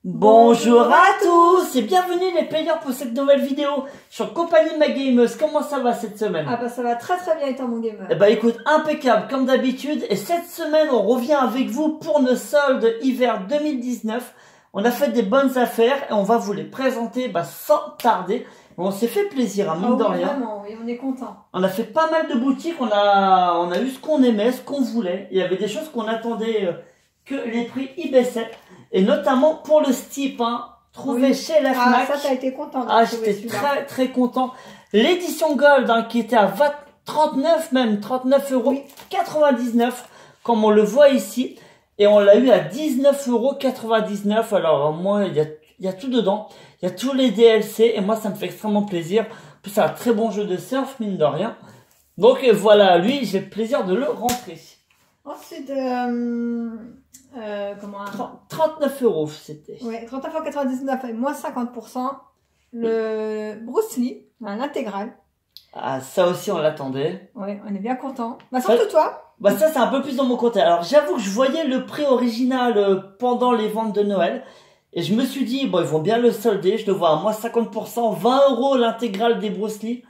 Bonjour à tous et bienvenue les players pour cette nouvelle vidéo. Je suis en compagnie de ma gameuse. Comment ça va cette semaine? Ah bah ça va très bien et toi mon gamer? Eh bah écoute, impeccable comme d'habitude. Et cette semaine on revient avec vous pour nos soldes hiver 2019. On a fait des bonnes affaires et on va vous les présenter sans tarder. On s'est fait plaisir, mine de rien. Vraiment, oui, on est content. On a fait pas mal de boutiques, on a eu ce qu'on aimait, ce qu'on voulait. Il y avait des choses qu'on attendait que les prix y baissaient. Et notamment pour le Steep, trouvé chez la Fnac. Ah, ça t'as été content. Ah, j'étais très content. L'édition Gold, qui était à 39,99 €, comme on le voit ici. Et on l'a eu à 19,99 €. Alors, moi, il y a tout dedans. Il y a tous les DLC. Et moi, ça me fait extrêmement plaisir. En plus, c'est un très bon jeu de surf, mine de rien. Donc, voilà. Lui, j'ai le plaisir de le rentrer. Ensuite, 39 € c'était. Ouais, 39,99 € et moins 50%. Le Bruce Lee, l'intégrale. Ah, ça aussi, on l'attendait. Ouais, on est bien content. Surtout toi. Ça, c'est un peu plus dans mon côté. Alors, j'avoue que je voyais le prix original pendant les ventes de Noël. Et je me suis dit, bon, ils vont bien le solder. Je le vois à moins 50%, 20 € l'intégrale des Bruce Lee.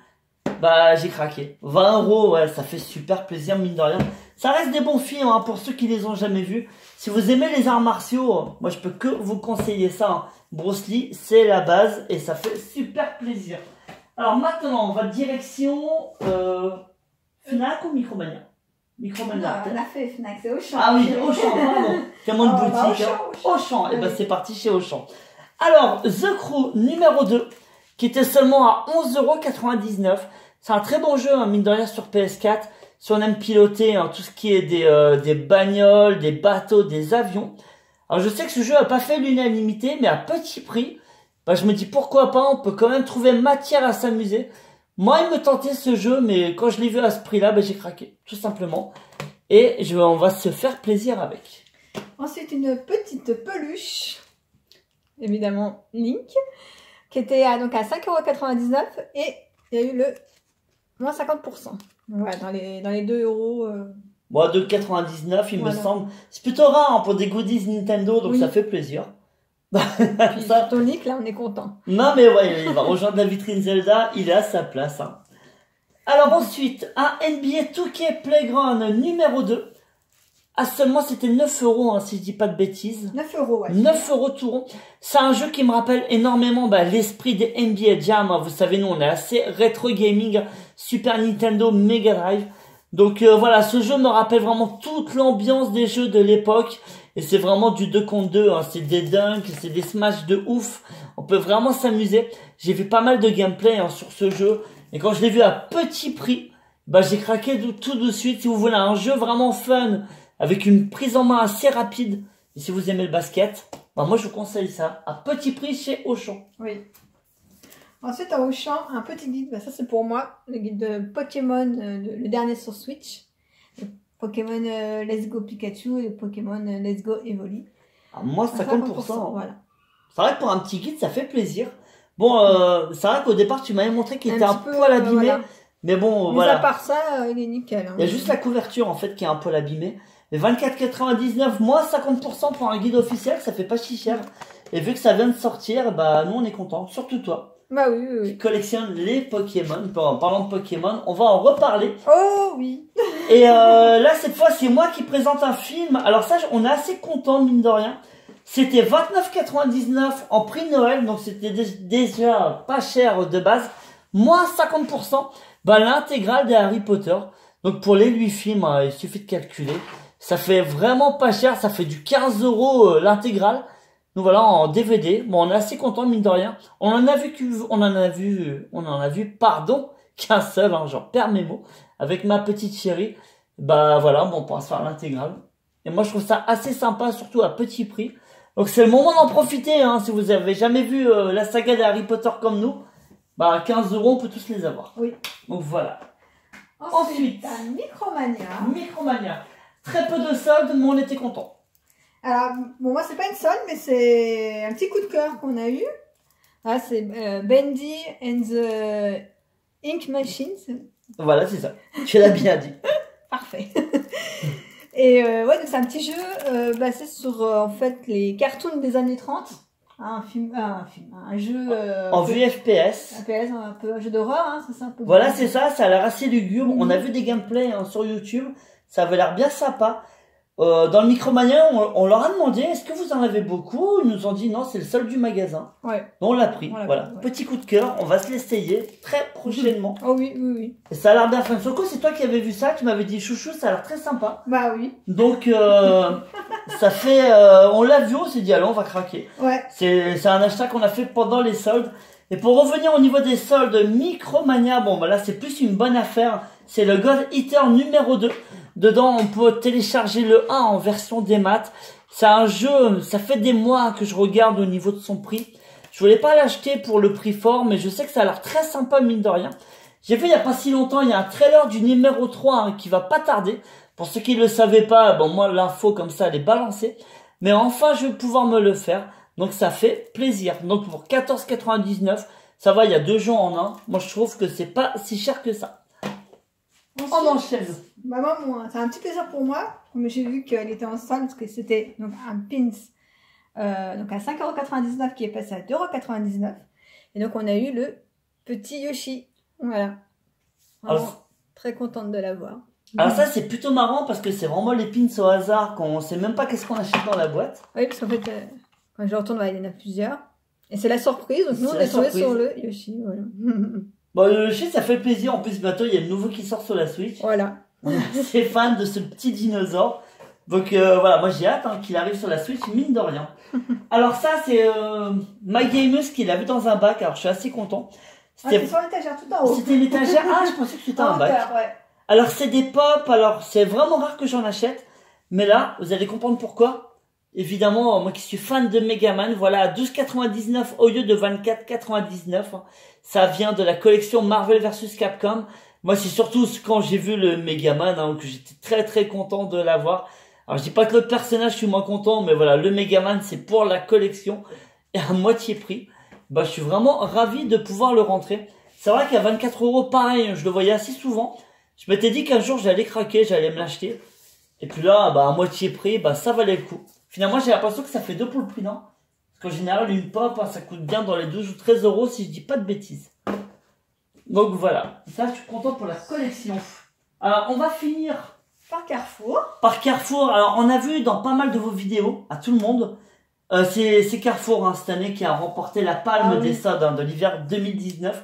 J'ai craqué. 20 €, ouais, ça fait super plaisir, mine de rien. Ça reste des bons films, pour ceux qui les ont jamais vus. Si vous aimez les arts martiaux, moi, je peux que vous conseiller ça. Bruce Lee, c'est la base et ça fait super plaisir. Alors maintenant, on va direction Fnac ou Micromania? Micromania. On a fait Fnac, c'est Auchan. Ah oui, Auchan, pardon. Tellement de boutiques. Auchan. Et c'est parti chez Auchan. Alors, The Crew numéro 2, qui était seulement à 11,99 €. C'est un très bon jeu, mine de rien, sur PS4. Si on aime piloter tout ce qui est des bagnoles, des bateaux, des avions. Alors, je sais que ce jeu n'a pas fait l'unanimité, mais à petit prix, je me dis pourquoi pas, on peut quand même trouver matière à s'amuser. Moi, il me tentait ce jeu, mais quand je l'ai vu à ce prix-là, j'ai craqué, tout simplement. Et on va se faire plaisir avec. Ensuite, une petite peluche, évidemment Link, qui était donc à 5,99 € et il y a eu le moins 50%. Voilà, dans les 2 €. Moi, 2,99 €, il me semble. C'est plutôt rare pour des goodies Nintendo, donc ça fait plaisir. Puis ça... Tonic, là, on est content. Non, mais ouais, il va rejoindre la vitrine Zelda, il est à sa place. Alors ensuite, un NBA 2K Playground numéro 2. Ah, seulement c'était 9 €, si je dis pas de bêtises. 9 €, ouais. 9 € tout rond. C'est un jeu qui me rappelle énormément l'esprit des NBA Jam. Vous savez, nous, on est assez rétro gaming, Super Nintendo, Mega Drive. Donc voilà, ce jeu me rappelle vraiment toute l'ambiance des jeux de l'époque. Et c'est vraiment du 2 contre 2. C'est des dunks, c'est des smash de ouf. On peut vraiment s'amuser. J'ai vu pas mal de gameplay sur ce jeu. Et quand je l'ai vu à petit prix, j'ai craqué tout de suite. Si vous voulez un jeu vraiment fun, avec une prise en main assez rapide, et si vous aimez le basket, moi je vous conseille ça, à petit prix chez Auchan. Oui. Ensuite à Auchan, un petit guide, ça c'est pour moi, le guide de Pokémon, le dernier sur Switch. Le Pokémon Let's Go Pikachu et le Pokémon Let's Go Evoli. Moi 50%. Voilà. C'est vrai que pour un petit guide, ça fait plaisir. Bon, c'est vrai qu'au départ tu m'avais montré qu'il était un poil abîmé. Voilà. Mais bon, voilà. À part ça, il est nickel. Il y a juste la couverture en fait qui est un poil abîmée. Mais 24,99 moins 50% pour un guide officiel, ça fait pas si cher. Et vu que ça vient de sortir, nous on est content, surtout toi. Oui. Qui collectionne les Pokémon. En parlant de Pokémon, on va en reparler. Oh oui. Et là cette fois c'est moi qui présente un film. Alors ça on est assez content mine de rien. C'était 29,99 € en prix Noël, donc c'était déjà pas cher de base. Moins 50%, l'intégrale des Harry Potter. Donc pour les 8 films, il suffit de calculer. Ça fait vraiment pas cher, ça fait du 15 € l'intégrale. Donc voilà, en DVD. Bon, on est assez content mine de rien. On en a vu qu'un seul, j'en perds mes mots, avec ma petite chérie. Bah voilà, bon, on pourra se faire l'intégrale. Et moi je trouve ça assez sympa, surtout à petit prix. Donc c'est le moment d'en profiter, hein, si vous avez jamais vu la saga de Harry Potter comme nous, bah à 15 euros on peut tous les avoir. Oui. Donc voilà. Ensuite, t'as Micromania. Micromania. Très peu de soldes, mais on était content. Alors, bon, moi, c'est pas une solde, mais c'est un petit coup de cœur qu'on a eu. Ah, c'est Bendy and the Ink Machines. Voilà, c'est ça. Tu l'as bien dit. Parfait. Et ouais, donc c'est un petit jeu basé sur en fait les cartoons des années 30. Un jeu En vue FPS. un peu un jeu d'horreur, hein, c'est ça un peu. Voilà, c'est ça, ça a l'air assez lugubre. On a vu des gameplays sur YouTube, ça avait l'air bien sympa. Dans le Micromania, on leur a demandé, est-ce que vous en avez beaucoup? Ils nous ont dit non, c'est le seul du magasin. Ouais. Donc on l'a pris, voilà. Ouais. Petit coup de cœur, on va se l'essayer très prochainement. Oh oui, oui, oui. Et ça a l'air bien fun. Soko, c'est toi qui avais vu ça, tu m'avais dit chouchou, ça a l'air très sympa. Bah oui. Donc ça fait, on l'a vu, on s'est dit allez, on va craquer. Ouais. C'est un achat qu'on a fait pendant les soldes. Et pour revenir au niveau des soldes Micromania, bon bah là c'est plus une bonne affaire. C'est le God Eater numéro 2. Dedans, on peut télécharger le 1 en version démat. C'est un jeu, ça fait des mois que je regarde au niveau de son prix. Je voulais pas l'acheter pour le prix fort, mais je sais que ça a l'air très sympa, mine de rien. J'ai vu il y a pas si longtemps, il y a un trailer du numéro 3 hein, qui va pas tarder. Pour ceux qui le savaient pas, bon moi l'info comme ça elle est balancée. Mais enfin, je vais pouvoir me le faire. Donc ça fait plaisir. Donc pour 14,99, ça va, il y a 2 jeux en un. Moi je trouve que c'est pas si cher que ça. On enchaîne. Bah moi, c'est un petit plaisir pour moi. Mais j'ai vu qu'elle était en solde parce que c'était donc un pins donc à 5,99 € qui est passé à 2,99 €. Et donc on a eu le petit Yoshi. Voilà. Vraiment Alors, très contente de l'avoir. alors ça c'est plutôt marrant parce que c'est vraiment les pins au hasard qu'on sait même pas qu'est-ce qu'on achète dans la boîte. Oui, parce qu'en fait, quand je retourne, il y en a plusieurs. Et c'est la surprise. Donc nous, on C'est la est tombé surprise. sur le Yoshi. Voilà. Bon, le Yoshi ça fait plaisir. En plus bientôt il y a le nouveau qui sort sur la Switch. Voilà. On est assez fan de ce petit dinosaure. Donc voilà, moi j'ai hâte hein, qu'il arrive sur la Switch, mine de rien. Alors ça c'est MyGameus qui l'a vu dans un bac, alors je suis assez content. C'est sur l'étagère tout en haut. C'était une étagère, ah je pensais que c'était un bac. Ouais. Alors c'est des pop, alors c'est vraiment rare que j'en achète. Mais là, vous allez comprendre pourquoi. Évidemment, moi qui suis fan de Megaman, voilà, à 12,99 au lieu de 24,99. Hein. Ça vient de la collection Marvel vs Capcom. Moi, c'est surtout quand j'ai vu le Megaman hein, que j'étais très très content de l'avoir. Alors, je dis pas que l'autre personnage, je suis moins content, mais voilà, le Megaman, c'est pour la collection et à moitié prix. Bah, je suis vraiment ravi de pouvoir le rentrer. C'est vrai qu'à 24 €, pareil, je le voyais assez souvent. Je m'étais dit qu'un jour, j'allais craquer, j'allais me l'acheter. Et puis là, bah, à moitié prix, bah, ça valait le coup. Finalement, j'ai l'impression que ça fait 2 pour le prix, non? Parce qu'en général, une pop, hein, ça coûte bien dans les 12 ou 13 € si je dis pas de bêtises. Donc voilà, ça je suis content pour la collection. Alors on va finir Par Carrefour. par Carrefour. Alors on a vu dans pas mal de vos vidéos, à tout le monde, c'est Carrefour hein, cette année qui a remporté la palme des soldes hein, de l'hiver 2019.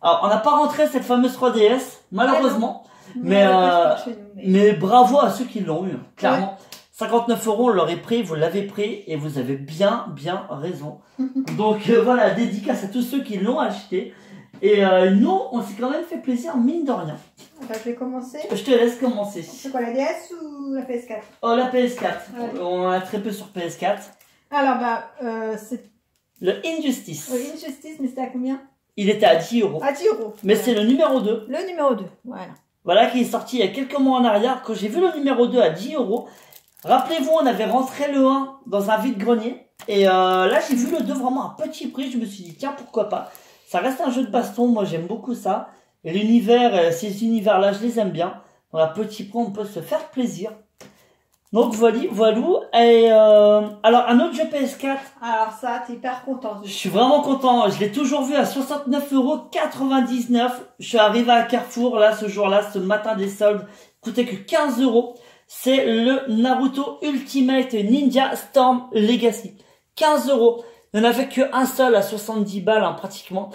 Alors on n'a pas rentré cette fameuse 3DS, malheureusement, mais bravo à ceux qui l'ont eu, hein, clairement. Ouais. 59 €, on l'aurait pris, vous l'avez pris et vous avez bien raison. Donc voilà, dédicace à tous ceux qui l'ont acheté. Et nous, on s'est quand même fait plaisir, mine de rien. Bah, je vais commencer. Je te laisse commencer. C'est quoi, la DS ou la PS4? Oh, la PS4. Ouais. On a très peu sur PS4. Alors, c'est... Le Injustice. Oui, Injustice, mais c'était à combien? Il était à 10 €. À 10 €. Mais voilà. c'est le numéro 2. Le numéro 2, voilà. Voilà, qui est sorti il y a quelques mois en arrière. Quand j'ai vu le numéro 2 à 10 €, rappelez-vous, on avait rentré le 1 dans un vide-grenier. Et là, j'ai vu le 2 vraiment à petit prix. Je me suis dit, tiens, pourquoi pas. Ça reste un jeu de baston, moi j'aime beaucoup ça. Et l'univers, ces univers-là, je les aime bien. Dans un petit prix, on peut se faire plaisir. Donc voilà. Et alors, un autre jeu PS4. Alors ça, t'es hyper content. Je suis vraiment content. Je l'ai toujours vu à 69,99 €. Je suis arrivé à Carrefour, là, ce jour-là, ce matin des soldes. Il coûtait que 15 €. C'est le Naruto Ultimate Ninja Storm Legacy. 15 €. Il n'y en avait qu'un seul à 70 balles, hein, pratiquement.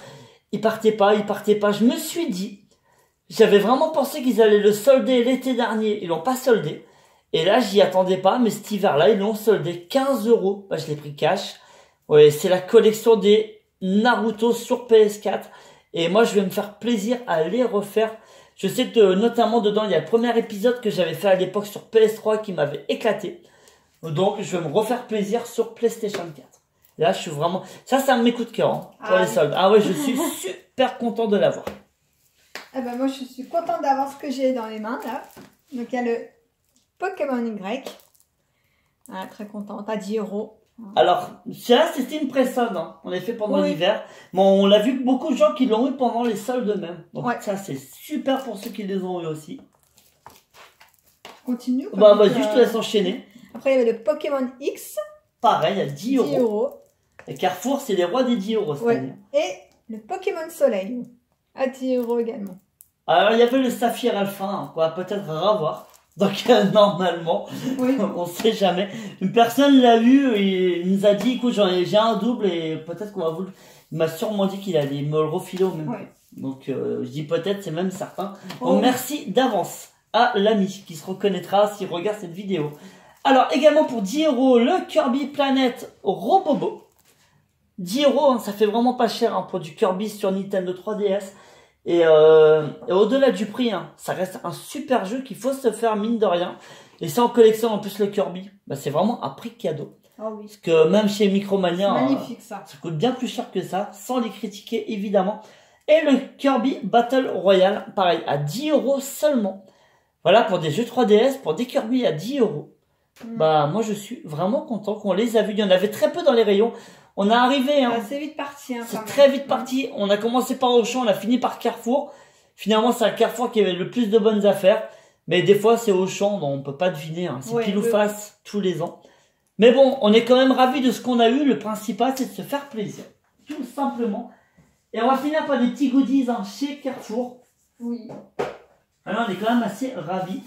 Il partait pas. Je me suis dit, j'avais vraiment pensé qu'ils allaient le solder l'été dernier. Ils l'ont pas soldé. Et là, j'y attendais pas, mais cet hiver-là, ils l'ont soldé 15 €. Bah, je l'ai pris cash. Ouais, c'est la collection des Naruto sur PS4. Et moi, je vais me faire plaisir à les refaire. Je sais que notamment dedans, il y a le premier épisode que j'avais fait à l'époque sur PS3 qui m'avait éclaté. Donc, je vais me refaire plaisir sur PlayStation 4. Là, je suis vraiment... Ça, c'est un de mes coups de cœur hein, pour les soldes. Ah ouais, je suis super content de l'avoir. Ah bah moi, je suis contente d'avoir ce que j'ai dans les mains, là. Donc, il y a le Pokémon Y. Ah, très contente, à 10 €. Alors, ça, c'était une pré-solde. Hein. On l'a fait pendant l'hiver. Bon, on l'a vu beaucoup de gens qui l'ont eu pendant les soldes même. Donc, ça, c'est super pour ceux qui les ont eu aussi. Continue. Bah, juste te laisse enchaîner. Après, il y avait le Pokémon X. Pareil, à 10 €. 10 €. Et Carrefour, c'est les rois des 10 € cette année. Et le Pokémon Soleil, à 10 € également. Alors, il y avait le Saphir Alpha, hein, qu'on va peut-être revoir. Donc, normalement, on sait jamais. Une personne l'a eu et il nous a dit, écoute, j'ai un double et peut-être qu'on va vous... Il m'a sûrement dit qu'il allait me le refiler au même temps. Donc, je dis peut-être, c'est même certain. Donc, merci d'avance à l'ami qui se reconnaîtra s'il regarde cette vidéo. Alors, également pour 10 € le Kirby Planet Robobo. 10 €, hein, ça fait vraiment pas cher hein, pour du Kirby sur Nintendo 3DS. Et au-delà du prix, hein, ça reste un super jeu qu'il faut se faire mine de rien. Et ça en collectionne en plus le Kirby, bah, c'est vraiment un prix cadeau. Oh oui. Parce que même chez Micromania, magnifique, ça coûte bien plus cher que ça, sans les critiquer évidemment. Et le Kirby Battle Royale, pareil, à 10 € seulement. Voilà, pour des jeux 3DS, pour des Kirby à 10 €. Bah, moi je suis vraiment content qu'on les a vus. Il y en avait très peu dans les rayons. On est arrivé, hein. C'est vite parti, hein. C'est très vite parti. On a commencé par Auchan, on a fini par Carrefour. Finalement, c'est un Carrefour qui avait le plus de bonnes affaires. Mais des fois, c'est Auchan, donc on peut pas deviner, hein. C'est pile ou face tous les ans. Mais bon, on est quand même ravis de ce qu'on a eu. Le principal, c'est de se faire plaisir. Tout simplement. Et on va finir par des petits goodies, hein, chez Carrefour. Oui. Alors, on est quand même assez ravis.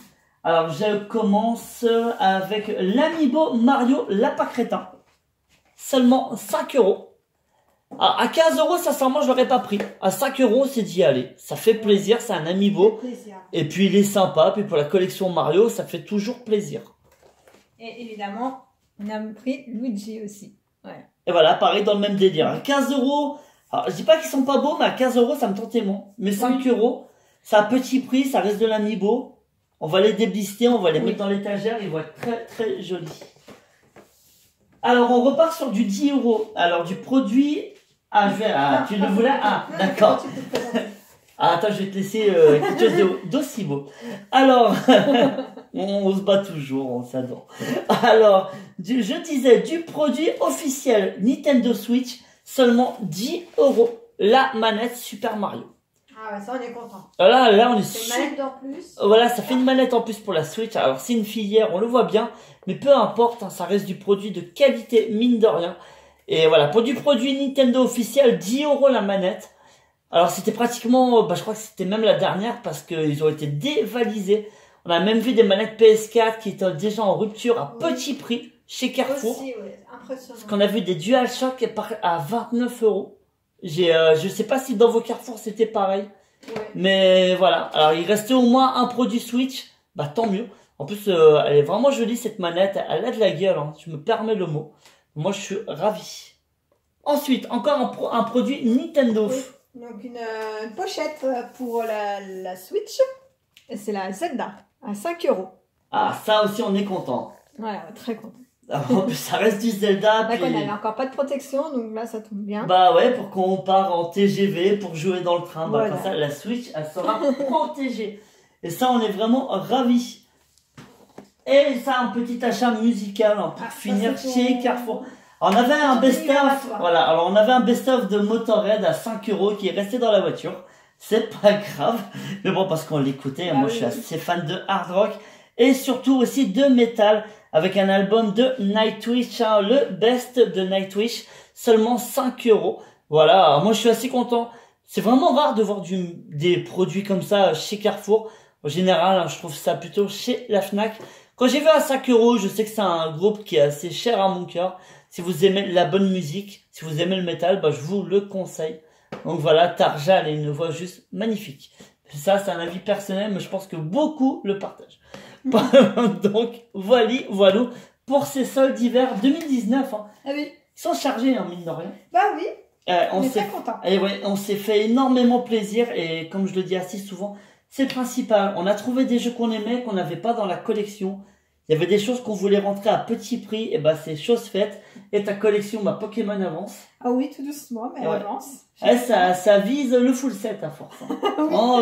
Alors, je commence avec l'Amiibo Mario Lapin Crétin. Seulement 5 €. Alors, à 15 €, sincèrement, je l'aurais pas pris. À 5 €, c'est d'y aller. Ça fait plaisir, c'est un Amiibo. Et puis, il est sympa. Puis, pour la collection Mario, ça fait toujours plaisir. Et évidemment, on a pris Luigi aussi. Ouais. Et voilà, pareil, dans le même délire. À 15 €, alors, je dis pas qu'ils sont pas beaux, mais à 15 €, ça me tentait moins. Mais 5 €, c'est un petit prix, ça reste de l'Amiibo. On va les déblister, on va les mettre dans l'étagère, ils vont être très très jolis. Alors on repart sur du 10 €. Alors du produit... Ah, tu le voulais? Ah, d'accord. Ah, attends, je vais te laisser quelque chose d'aussi beau. Alors, on se bat toujours, on s'adore. Alors, je disais du produit officiel Nintendo Switch, seulement 10 €. La manette Super Mario. Ah ouais, ça on est content. Là on est C'est une manette en plus. Voilà, ça fait une manette en plus pour la Switch. Alors c'est une filière, on le voit bien, mais peu importe, hein, ça reste du produit de qualité mine de rien. Et voilà, pour du produit Nintendo officiel, 10 € la manette. Alors c'était pratiquement, bah, je crois que c'était même la dernière parce qu'ils ont été dévalisés. On a même vu des manettes PS4 qui étaient déjà en rupture à petit prix chez Carrefour. Aussi, impressionnant. Parce qu'on a vu des DualShock à 29 €. Je sais pas si dans vos Carrefour c'était pareil. Mais voilà. Alors il restait au moins un produit Switch. Bah tant mieux. En plus elle est vraiment jolie cette manette. Elle a de la gueule. Hein. Je me permets le mot. Moi je suis ravi. Ensuite encore un produit Nintendo. Oui. Donc une pochette pour la Switch. Et c'est la Zelda à 5 €. Ah ça aussi on est content. Ouais, très content. Alors, ça reste du Zelda. Là, on n'avait encore pas de protection, donc là, ça tombe bien. Bah ouais, pour qu'on part en TGV, pour jouer dans le train. Bah, comme ça, la Switch, elle sera protégée. Et ça, on est vraiment ravis. Et ça, un petit achat musical hein, pour finir chez Carrefour. Alors, on avait un best-of. Voilà, alors on avait un best-of de Motorhead à 5 € qui est resté dans la voiture. C'est pas grave. Mais bon, parce qu'on l'écoutait. Moi, je suis assez fan de hard rock. Et surtout aussi de métal. Avec un album de Nightwish, hein, le best de Nightwish, seulement 5 €. Voilà, moi je suis assez content. C'est vraiment rare de voir des produits comme ça chez Carrefour. En général, hein, je trouve ça plutôt chez la Fnac. Quand j'ai vu à 5 €, je sais que c'est un groupe qui est assez cher à mon cœur. Si vous aimez la bonne musique, si vous aimez le métal, bah, je vous le conseille. Donc voilà, Tarja, elle a une voix juste magnifique. Ça, c'est un avis personnel, mais je pense que beaucoup le partagent. Donc, voilà pour ces soldes d'hiver 2019. Hein. Ah oui. Ils sont chargés, hein, mine de rien. Bah oui. On est très contents. Et ouais, on s'est fait énormément plaisir et comme je le dis assez souvent, c'est le principal. On a trouvé des jeux qu'on aimait, qu'on n'avait pas dans la collection. Il y avait des choses qu'on voulait rentrer à petit prix, et bah c'est chose faite. Et ta collection, bah Pokémon avance. Ah oui, tout doucement, mais Ouais. avance. Ça vise le full set à force. Hein. Oh,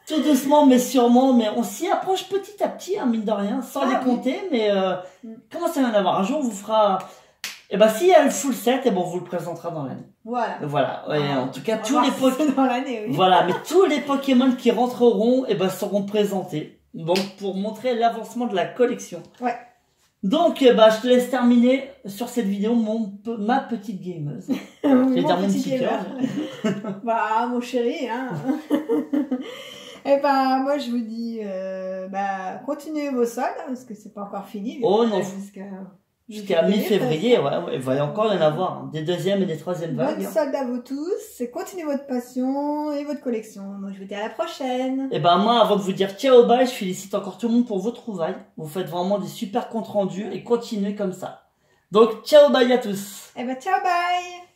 tout doucement, mais sûrement, mais on s'y approche petit à petit, hein, mine de rien, sans les compter, mais comment ça va en avoir un jour, on vous fera... Et bah s'il y a le full set, et bon, on vous le présentera dans l'année. Voilà. Voilà, ouais, en tout cas, On tous va les voir Pokémon... dans l'année, oui. Voilà, mais tous les Pokémon qui rentreront, et ben seront présentés. Donc pour montrer l'avancement de la collection. Ouais. Donc bah je te laisse terminer sur cette vidéo ma petite gameuse. Je vais dire mon petit cœur. Bah mon chéri, hein. Et bah moi je vous dis bah continuez vos soldes hein, parce que c'est pas encore fini. Oh non. Jusqu'à mi-février, ouais, il va y encore y en avoir, hein, des deuxièmes et des troisièmes vagues. Bonne solde à vous tous, et continuez votre passion et votre collection. Moi je vous dis à la prochaine. Et ben moi, avant de vous dire ciao bye, je félicite encore tout le monde pour vos trouvailles. Vous faites vraiment des super comptes rendus et continuez comme ça. Donc ciao bye à tous. Et bah ciao bye.